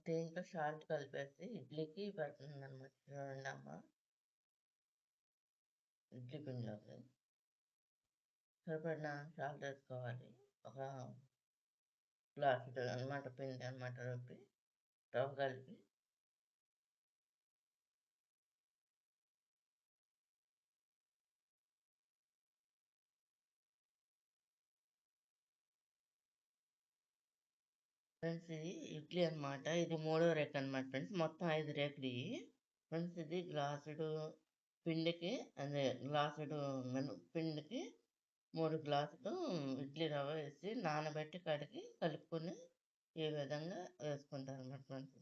దీంట్లో సాల్ట్ కలిపేసి ఇడ్లీకి పెడుతుందనమాట చూడండి అమ్మ. ఇడ్లీ పిండిలోకి సరిపడిన సాల్ట్ వేసుకోవాలి. ఒక గ్లాసు అనమాట పిండి అనమాట రుబ్బి రవ్వ కలిపి ఫ్రెండ్స్ ఇది ఇడ్లీ అనమాట. ఇది 3వ రేకు అనమాట ఫ్రెండ్స్. మొత్తం 5 రేకులు ఇవి ఫ్రెండ్స్. ఇది గ్లాసుడు పిండికి అదే గ్లాసుడు పిండికి 3 గ్లాసులు ఇడ్లీ రవ్వ వేసి నానబెట్టి కడిగి కలుపుకొని ఈ విధంగా వేసుకుంటారు అన్నమాట ఫ్రెండ్స్.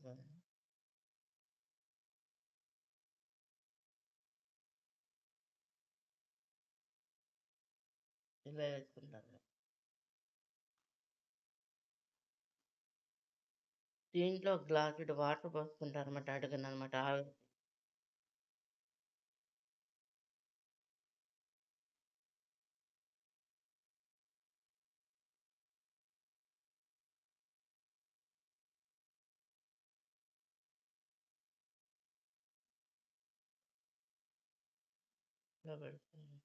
ఇలా వేసుకుంటారు. దీంట్లో గ్లాసుడు వాటర్ పోసుకుంటారు అన్నమాట. అడుగునమాట ఆవిరి పెడుతుంది.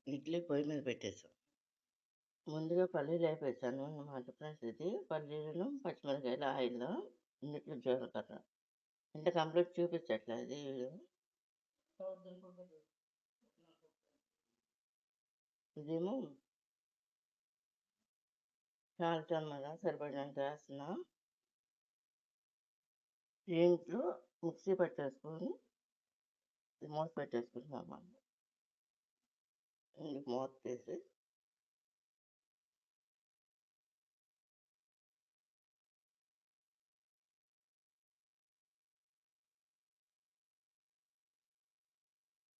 ఇడ్లీ పొయ్యి మీద పెట్టేసాం. ముందుగా పల్లీలు వేపేసాను అన్నమాట ఫ్రెండ్స్. ఇది పల్లీలను పచ్చిమిరకాయలు ఆయిల్లో ఇందులో జీలకర్ర అంటే కంప్లీట్ చూపించట్లేదు ఇది వీడియో. ఇదేమో సాల్ట్ అన్నమాట సరిపడినంత వేస్తున్నా. దీంట్లో మిక్సీ పెట్టేసుకొని మూత పెట్టేసుకుంటున్నాం అన్నమాట. మూత తీసి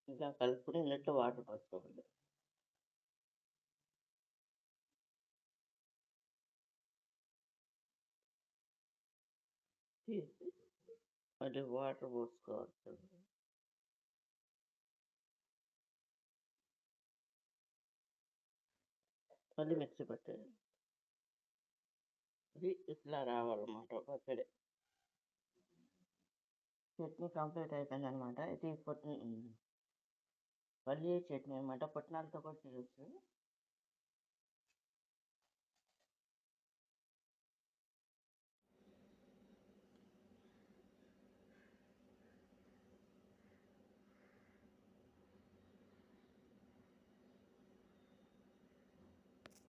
ఇంకా కలుపుకుని ఇందులో వాటర్ పోసుకోవాలి. తీసి మళ్ళీ వాటర్ పోసుకోవాలి. మళ్ళీ మిక్సీ పెట్టాలి. ఇది ఇట్లా రావాలన్నమాట పచ్చడి. చట్నీ కంప్లీట్ అయిపోయింది అనమాట. ఇది పల్లి చట్నీ అనమాట. పుట్నాలతో కూడా చేయొచ్చు.